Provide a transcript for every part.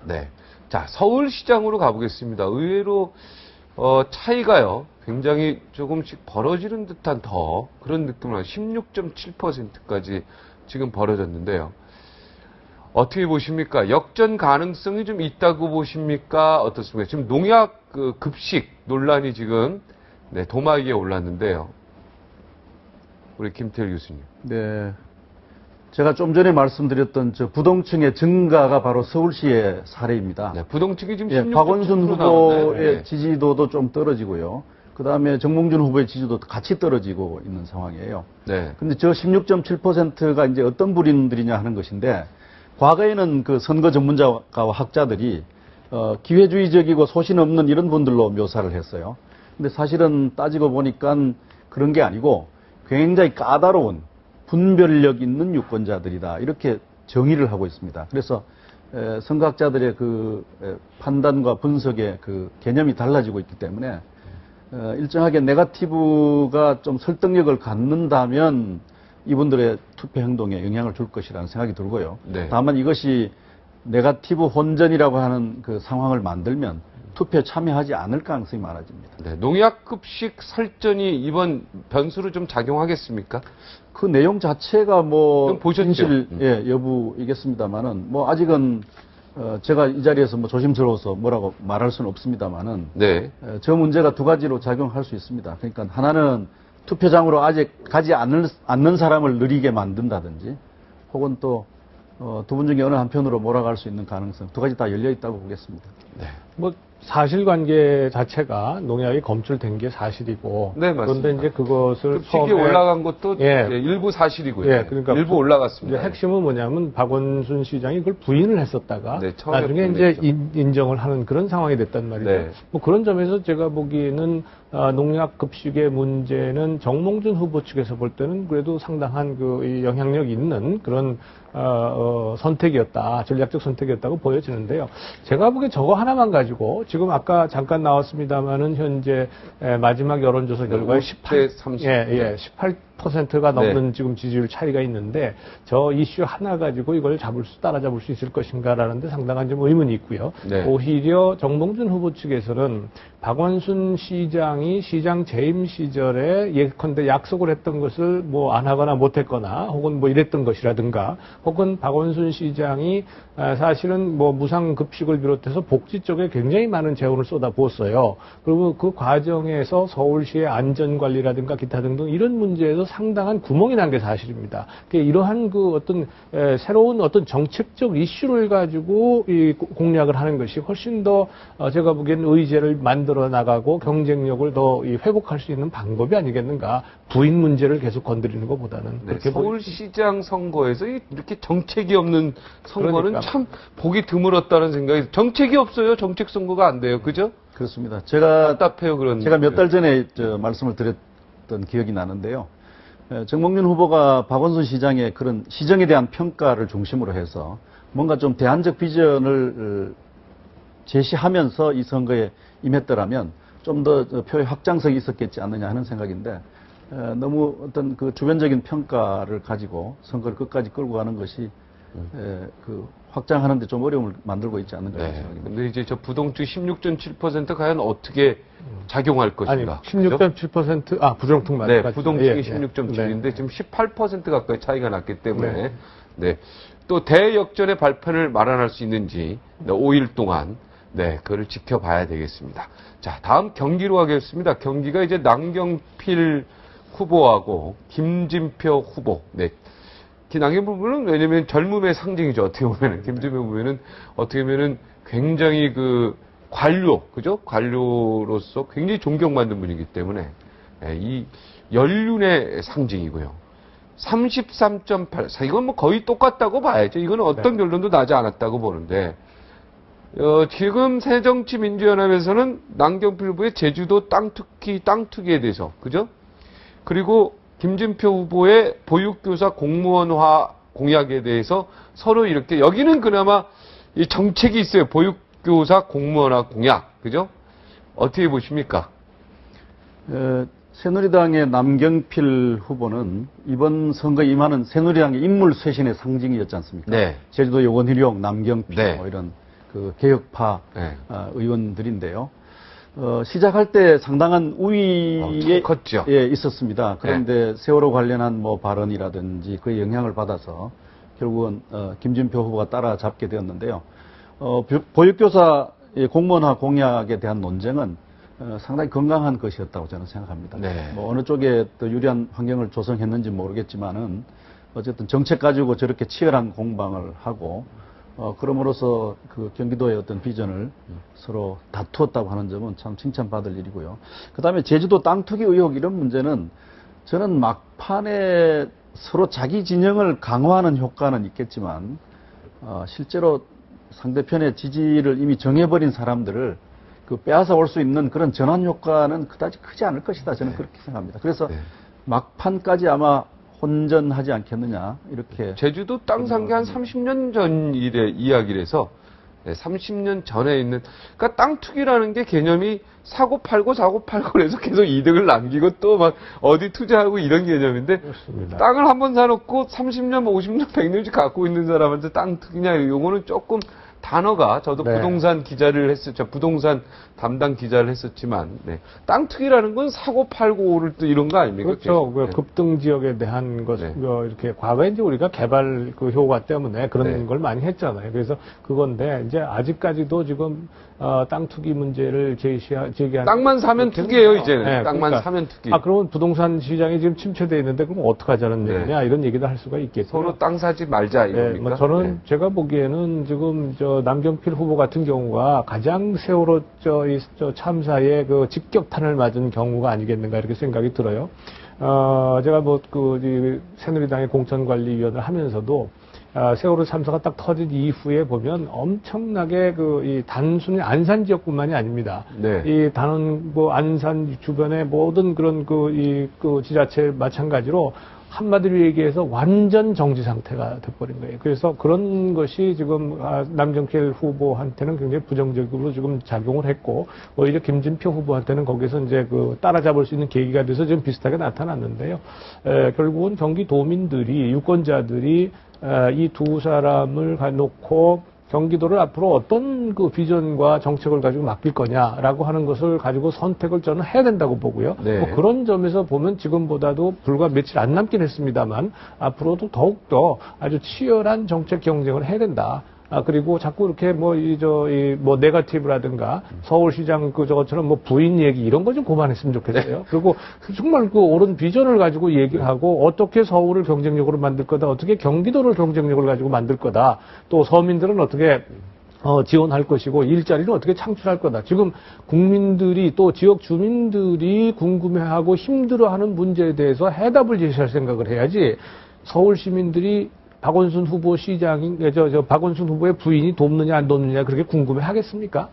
네. 자, 서울시장으로 가보겠습니다. 의외로 차이가요. 굉장히 조금씩 벌어지는 듯한 더 그런 느낌으로 16.7%까지 지금 벌어졌는데요. 어떻게 보십니까? 역전 가능성이 좀 있다고 보십니까? 어떻습니까? 지금 농약 급식 논란이 지금 도마 위에 올랐는데요. 우리 김태일 교수님. 네. 제가 좀 전에 말씀드렸던 부동층의 증가가 바로 서울시의 사례입니다. 네, 부동층이 지금 16.7% 박원순 후보의 네. 지지도도 좀 떨어지고요. 그 다음에 정몽준 후보의 지지도도 같이 떨어지고 있는 상황이에요. 네. 근데 저 16.7%가 이제 어떤 불인들이냐 하는 것인데, 과거에는 그 선거 전문가와 학자들이 기회주의적이고 소신 없는 이런 분들로 묘사를 했어요. 근데 사실은 따지고 보니까 그런 게 아니고 굉장히 까다로운 분별력 있는 유권자들이다, 이렇게 정의를 하고 있습니다. 그래서 선거학자들의 그 판단과 분석의 그 개념이 달라지고 있기 때문에 일정하게 네거티브가 좀 설득력을 갖는다면 이분들의 투표 행동에 영향을 줄 것이라는 생각이 들고요. 네. 다만 이것이 네거티브 혼전이라고 하는 그 상황을 만들면 투표에 참여하지 않을 가능성이 많아집니다. 네, 농약급식 설전이 이번 변수로 좀 작용하겠습니까? 그 내용 자체가 뭐 보셨죠? 진실 여부이겠습니다만은 뭐 아직은 제가 이 자리에서 뭐 조심스러워서 뭐라고 말할 수는 없습니다만은 네. 저 문제가 두 가지로 작용할 수 있습니다. 그러니까 하나는 투표장으로 아직 가지 않는 사람을 느리게 만든다든지, 혹은 또 두 분 중에 어느 한편으로 몰아갈 수 있는 가능성, 두 가지 다 열려 있다고 보겠습니다. 네. 뭐 사실관계 자체가 농약이 검출된 게 사실이고, 네, 맞습니다. 그런데 이제 그것을 급식이 올라간 것도 일부 사실이고요. 예, 그러니까 일부 올라갔습니다. 이제 핵심은 뭐냐면 박원순 시장이 그걸 부인을 했었다가 처음에 나중에 이제 인정을 하는 그런 상황이 됐단 말이죠. 네. 뭐 그런 점에서 제가 보기에는 농약 급식의 문제는 정몽준 후보 측에서 볼 때는 그래도 상당한 그 영향력 있는 그런 선택이었다, 전략적 선택이었다고 보여지는데요. 제가 보기에 저거 하나만 가지고 지금 아까 잠깐 나왔습니다만은 현재 마지막 여론조사 결과에 18%가 넘는 지금 지지율 차이가 있는데, 저 이슈 하나 가지고 이걸 따라잡을 수 있을 것인가라는 데 상당한 좀 의문이 있고요. 네. 오히려 정몽준 후보 측에서는 박원순 시장이 시장 재임 시절에 예컨대 약속을 했던 것을 뭐 안 하거나 못 했거나 혹은 뭐 이랬던 것이라든가, 혹은 박원순 시장이 사실은 뭐 무상급식을 비롯해서 복지 쪽에 굉장히 많은 재원을 쏟아부었어요. 그리고 그 과정에서 서울시의 안전관리라든가 기타 등등 이런 문제에서 상당한 구멍이 난 게 사실입니다. 이러한 그 어떤 새로운 어떤 정책적 이슈를 가지고 이 공략을 하는 것이 훨씬 더 제가 보기에는 의제를 만들어 나가고 경쟁력을 더 회복할 수 있는 방법이 아니겠는가. 부인 문제를 계속 건드리는 것보다는. 네, 서울시장 선거에서 이렇게 정책이 없는 선거는 그러니까. 참 보기 드물었다는 생각이. 정책이 없어요. 정책 선거가 안 돼요. 그죠? 그렇습니다. 제가 답답해요. 그런. 제가 몇 달 전에 말씀을 드렸던 기억이 나는데요. 정몽준 후보가 박원순 시장의 그런 시정에 대한 평가를 중심으로 해서 뭔가 좀 대안적 비전을 제시하면서 이 선거에 임했더라면 좀 더 표의 확장성이 있었겠지 않느냐 하는 생각인데, 너무 어떤 그 주변적인 평가를 가지고 선거를 끝까지 끌고 가는 것이 그 확장하는데 좀 어려움을 만들고 있지 않는가 하는 생각입니다. 근데 이제 저 부동층 16.7% 과연 어떻게 작용할 것인가? 아니, 16.7%, 부정특 맞죠? 네, 부동층이 16.7인데 지금 18% 가까이 차이가 났기 때문에, 또 대역전의 발판을 마련할 수 있는지 5일 동안 그거를 지켜봐야 되겠습니다. 자, 다음 경기로 가겠습니다. 경기가 이제 남경필 후보하고 김진표 후보. 남경필 후보는 왜냐면 젊음의 상징이죠. 어떻게 보면은 김진표 후보는 어떻게 보면은 굉장히 그 관료, 그죠? 관료로서 굉장히 존경받는 분이기 때문에 이 연륜의 상징이고요. 33.84. 이건 뭐 거의 똑같다고 봐야죠. 이거는 어떤 결론도 나지 않았다고 보는데, 지금 새정치민주연합에서는 남경필 후보의 제주도 땅 투기에 대해서, 그죠? 그리고 김진표 후보의 보육교사 공무원화 공약에 대해서 서로 이렇게, 여기는 그나마 이 정책이 있어요. 보육교사 공무원화 공약, 그죠? 어떻게 보십니까? 새누리당의 남경필 후보는 이번 선거에 임하는 새누리당의 인물 쇄신의 상징이었지 않습니까? 네. 제주도 요원희룡, 남경필, 네. 뭐 이런 그 개혁파 네. 의원들인데요. 시작할 때 상당한 우위에 컸죠. 예, 있었습니다. 그런데 세월호 관련한 뭐 발언이라든지 그 영향을 받아서 결국은 김진표 후보가 따라잡게 되었는데요. 보육교사 공무원화 공약에 대한 논쟁은 상당히 건강한 것이었다고 저는 생각합니다. 네. 뭐 어느 쪽에 더 유리한 환경을 조성했는지 모르겠지만은 어쨌든 정책 가지고 저렇게 치열한 공방을 하고 그럼으로써 그 경기도의 어떤 비전을 서로 다투었다고 하는 점은 참 칭찬받을 일이고요. 그 다음에 제주도 땅 투기 의혹 이런 문제는 저는 막판에 서로 자기 진영을 강화하는 효과는 있겠지만 실제로 상대편의 지지를 이미 정해버린 사람들을 그 빼앗아 올 수 있는 그런 전환 효과는 그다지 크지 않을 것이다. 저는 그렇게 생각합니다. 그래서 막판까지 아마 혼전하지 않겠느냐 이렇게. 제주도 땅 산 게 한 30년 전 일의 이야기라서 30년 전에 있는 그러니까 땅 투기라는 게 개념이 사고 팔고 해서 계속 이득을 남기고 또 막 어디 투자하고 이런 개념인데 그렇습니다. 땅을 한번 사놓고 30년, 50년, 100년씩 갖고 있는 사람한테 땅 투기냐 요거는 조금 단어가 저도 네. 부동산 기자를 했었죠. 부동산 담당 기자를 했었지만 땅 투기라는 건 사고 팔고 오를 때 이런 거 아닙니까? 그렇죠. 그 네. 급등 지역에 대한 것, 네. 이렇게 과거에 이제 우리가 개발 그 효과 때문에 그런 네. 걸 많이 했잖아요. 그래서 그건데 이제 아직까지도 지금 땅 투기 문제를 제기한 땅만 사면 투기예요 이제는. 네, 땅만 그러니까. 사면 투기. 그러면 부동산 시장이 지금 침체돼 있는데 그럼 어떡하자는 네. 얘기냐 이런 얘기도 할 수가 있겠죠. 서로 땅 사지 말자 이겁니까? 뭐 저는 네. 제가 보기에는 지금 남경필 후보 같은 경우가 가장 세월호 이 참사에 그 직격탄을 맞은 경우가 아니겠는가 이렇게 생각이 들어요. 제가 새누리당의 공천관리위원을 하면서도 세월호 참사가 딱 터진 이후에 보면 엄청나게 이 단순히 안산 지역뿐만이 아닙니다. 네. 이 안산 주변의 모든 그런 지자체 마찬가지로 한마디로 얘기해서 완전 정지 상태가 돼버린 거예요. 그래서 그런 것이 지금 남경필 후보한테는 굉장히 부정적으로 지금 작용을 했고, 오히려 김진표 후보한테는 거기서 이제 따라잡을 수 있는 계기가 돼서 좀 비슷하게 나타났는데요. 결국은 경기도민들이, 유권자들이 이 두 사람을 놓고 경기도를 앞으로 어떤 비전과 정책을 가지고 맡길 거냐라고 하는 것을 가지고 선택을 저는 해야 된다고 보고요. 네. 뭐 그런 점에서 보면 지금보다도 불과 며칠 안 남긴 했습니다만 앞으로도 더욱더 아주 치열한 정책 경쟁을 해야 된다. 그리고 자꾸 이렇게 네거티브라든가 서울시장 저것처럼 부인 얘기 이런 거 좀 그만했으면 좋겠어요. 네. 그리고 정말 옳은 비전을 가지고 얘기하고 어떻게 서울을 경쟁력으로 만들 거다, 어떻게 경기도를 경쟁력을 가지고 만들 거다, 또 서민들은 어떻게 지원할 것이고 일자리를 어떻게 창출할 거다. 지금 국민들이 또 지역 주민들이 궁금해하고 힘들어하는 문제에 대해서 해답을 제시할 생각을 해야지 서울 시민들이 박원순 후보 시장이, 박원순 후보의 부인이 돕느냐 안 돕느냐 그렇게 궁금해 하겠습니까?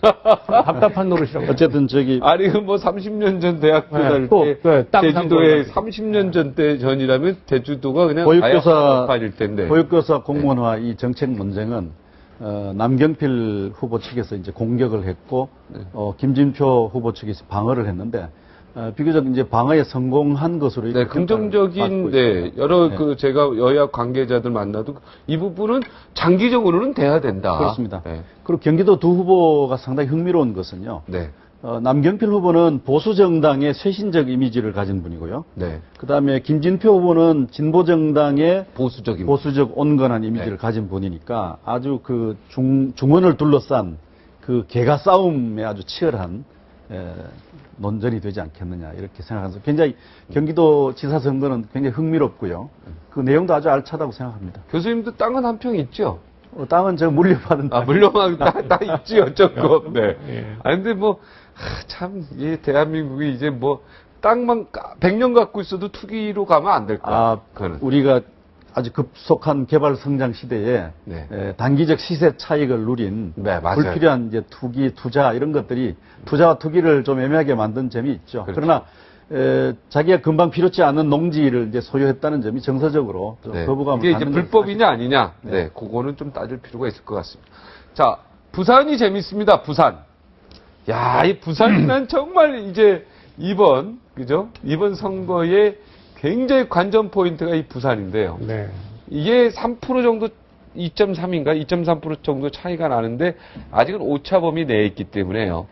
답답한 노릇이라고. 어쨌든 아니, 30년 전 대학교 다닐 때, 제주도에 30년 전이라면 제주도가 그냥 보육교사 텐데. 보육교사 공무원화 이 정책 논쟁은 남경필 후보 측에서 이제 공격을 했고, 김진표 후보 측에서 방어를 했는데, 비교적 이제 방어에 성공한 것으로 네, 긍정적인, 여러 제가 여야 관계자들 만나도 이 부분은 장기적으로는 돼야 된다. 그렇습니다. 네. 그리고 경기도 두 후보가 상당히 흥미로운 것은요. 네. 남경필 후보는 보수정당의 쇄신적 이미지를 가진 분이고요. 네. 그 다음에 김진표 후보는 진보정당의 보수적 온건한 이미지를 가진 분이니까 아주 중원을 둘러싼 개가 싸움에 아주 치열한, 논전이 되지 않겠느냐 이렇게 생각해서 굉장히 경기도 지사 선거는 굉장히 흥미롭고요. 그 내용도 아주 알차다고 생각합니다. 교수님도 땅은 한 평 있죠? 땅은 제가 물려받은 땅. 물려받은 땅 있지요, 조금. 네. 예. 근데 참, 이 대한민국이 이제 땅만 100년 갖고 있어도 투기로 가면 안 될 거야. 그거는. 우리가 아주 급속한 개발 성장 시대에 단기적 시세 차익을 누린 불필요한 이제 투자 이런 것들이 투자와 투기를 좀 애매하게 만든 점이 있죠. 그렇죠. 그러나 자기가 금방 필요치 않은 농지를 이제 소유했다는 점이 정서적으로 좀 거부감을 이게 이제 불법이냐 아니냐, 그거는 좀 따질 필요가 있을 것 같습니다. 자, 부산이 재밌습니다. 부산. 야, 이 부산이 난 정말 이제 이번 선거에 굉장히 관전 포인트가 이 부산인데요. 네. 이게 3% 정도 2.3인가 2.3% 정도 차이가 나는데 아직은 오차범위 내에 있기 때문에요.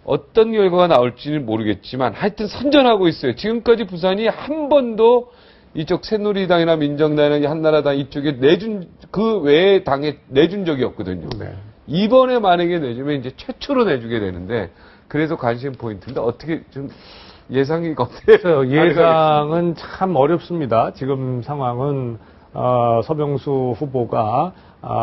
어떤 결과가 나올지는 모르겠지만 하여튼 선전하고 있어요. 지금까지 부산이 한 번도 이쪽 새누리당이나 민정당이나 한나라당 이쪽에 그 외의 당에 내준 적이 없거든요. 네. 이번에 만약에 내주면 이제 최초로 내주게 되는데 그래서 관심 포인트인데 어떻게 좀 예상이 어때요? 예상은 참 어렵습니다. 지금 상황은 서병수 후보가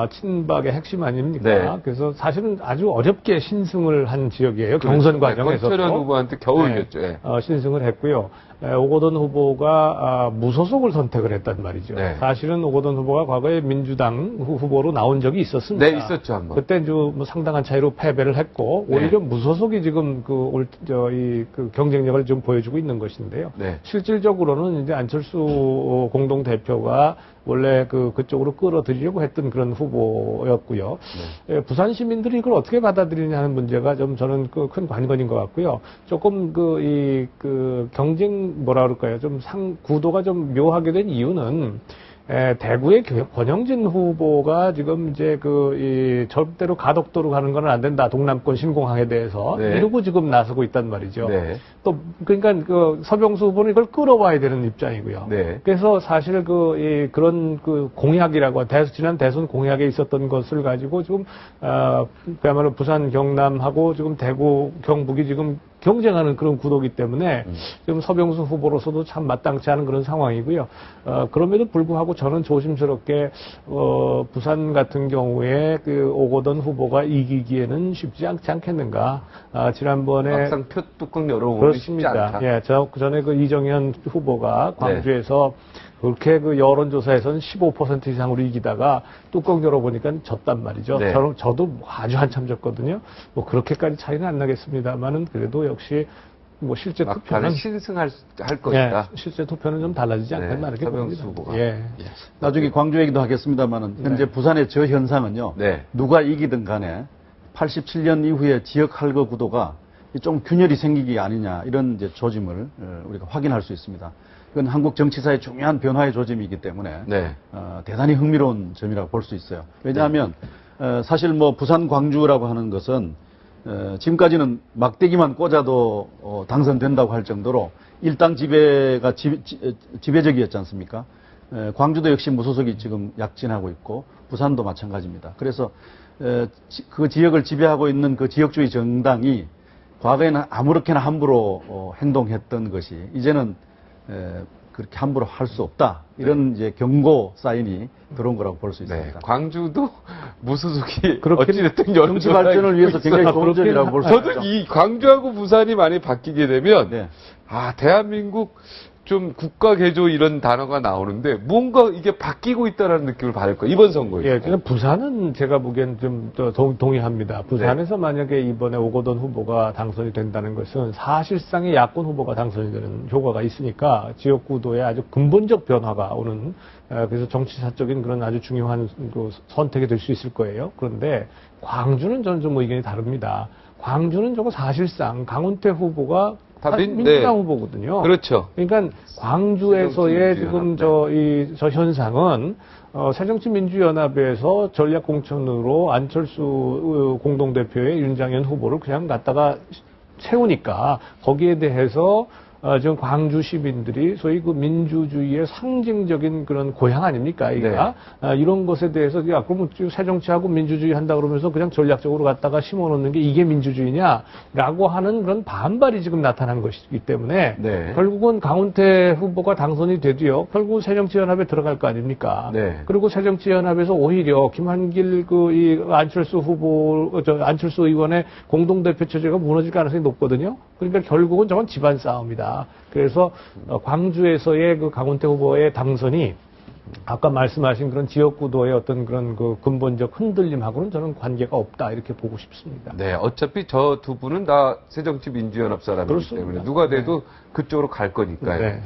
친박의 핵심 아닙니까? 네. 그래서 사실은 아주 어렵게 신승을 한 지역이에요. 경선 과정에서. 권철현 후보한테 겨우 이겼죠. 예. 신승을 했고요. 오거돈 후보가 무소속을 선택을 했단 말이죠. 네. 사실은 오거돈 후보가 과거에 민주당 후보로 나온 적이 있었습니다. 네, 있었죠, 한 번. 그때 뭐 상당한 차이로 패배를 했고 네. 오히려 무소속이 지금 그 경쟁력을 좀 보여주고 있는 것인데요. 네. 실질적으로는 이제 안철수 공동 대표가 원래 그쪽으로 끌어들이려고 했던 그런 후보였고요. 네. 예, 부산 시민들이 이걸 어떻게 받아들이냐는 문제가 좀 저는 큰 관건인 것 같고요. 조금 경쟁 뭐라 그럴까요? 좀 구도가 좀 묘하게 된 이유는 대구의 권영진 후보가 지금 이제 절대로 가덕도로 가는 건 안 된다. 동남권 신공항에 대해서 네. 이러고 지금 나서고 있단 말이죠. 네. 또 그러니까 서병수 후보는 이걸 끌어와야 되는 입장이고요. 네. 그래서 사실 그런 공약이라고 지난 대선 공약에 있었던 것을 가지고 지금 그야말로 부산 경남하고 지금 대구 경북이 지금 경쟁하는 그런 구도이기 때문에 지금 서병수 후보로서도 참 마땅치 않은 그런 상황이고요. 그럼에도 불구하고 저는 조심스럽게 부산 같은 경우에 오거돈 후보가 이기기에는 쉽지 않겠는가. 지난번에 막상 표 뚜껑 열어보면 쉽지 그렇습니다. 않다. 예, 그전에 이정현 후보가 광주에서 그렇게 여론조사에서는 15% 이상으로 이기다가 뚜껑 열어보니까 졌단 말이죠. 네. 저도 아주 한참 졌거든요. 뭐 그렇게까지 차이는 안 나겠습니다만은 그래도 역시 뭐 실제 막판에 투표는 신승할 것이다. 실제 투표는 좀 달라지지 않겠나 이렇게 서병수 봅니다. 후보가. 예. 나중에 광주 얘기도 하겠습니다만은 현재 부산의 저 현상은요. 네. 누가 이기든 간에 87년 이후에 지역 할거 구도가 좀 균열이 생기기 아니냐 이런 이제 조짐을 우리가 확인할 수 있습니다. 이건 한국 정치사의 중요한 변화의 조짐이기 때문에 네. 대단히 흥미로운 점이라고 볼 수 있어요. 왜냐하면 사실 뭐 부산 광주라고 하는 것은 지금까지는 막대기만 꽂아도 당선된다고 할 정도로 일당 지배가 지배적이었지 않습니까? 광주도 역시 무소속이 지금 약진하고 있고 부산도 마찬가지입니다. 그래서 그 지역을 지배하고 있는 그 지역주의 정당이 과거에는 아무렇게나 함부로 행동했던 것이 이제는 그렇게 함부로 할 수 없다. 이런 이제 경고 사인이 들어온 거라고 볼 수 있습니다. 네. 광주도 무소속이 그렇게 어찌됐든 정치 발전을 위해서 굉장히 좋은 점이라고 볼 수 있죠. 저도 이 광주하고 부산이 많이 바뀌게 되면 네. 대한민국 좀 국가 개조 이런 단어가 나오는데 뭔가 이게 바뀌고 있다는 느낌을 받을 거예요. 이번 선거에. 예, 그냥 부산은 제가 보기엔 좀 동의합니다. 부산에서 만약에 이번에 오거돈 후보가 당선이 된다는 것은 사실상의 야권 후보가 당선이 되는 효과가 있으니까 지역구도에 아주 근본적 변화가 오는 그래서 정치사적인 그런 아주 중요한 선택이 될 수 있을 거예요. 그런데 광주는 저는 좀 의견이 다릅니다. 광주는 저거 사실상 강훈태 후보가 민주당 후보거든요. 그렇죠. 그러니까 광주에서의 지금 저 현상은 새정치민주연합에서 전략공천으로 안철수 공동대표의 윤장현 후보를 그냥 갖다가 세우니까 거기에 대해서 지금 광주 시민들이 소위 그 민주주의의 상징적인 그런 고향 아닙니까? 이가 이런 것에 대해서 그러면 새정치하고 민주주의 한다 그러면서 그냥 전략적으로 갖다가 심어놓는 게 이게 민주주의냐라고 하는 그런 반발이 지금 나타난 것이기 때문에 결국은 강훈태 후보가 당선이 돼도요. 결국은 새정치연합에 들어갈 거 아닙니까? 그리고 새정치연합에서 오히려 김한길 안철수 안철수 의원의 공동대표 체제가 무너질 가능성이 높거든요. 그러니까 결국은 저건 집안 싸움이다. 그래서 광주에서의 그 강훈태 후보의 당선이 아까 말씀하신 그런 지역구도의 어떤 그런 근본적 흔들림하고는 저는 관계가 없다 이렇게 보고 싶습니다. 네, 어차피 저 두 분은 다 새정치민주연합 사람이기 때문에 누가 돼도 그쪽으로 갈 거니까요.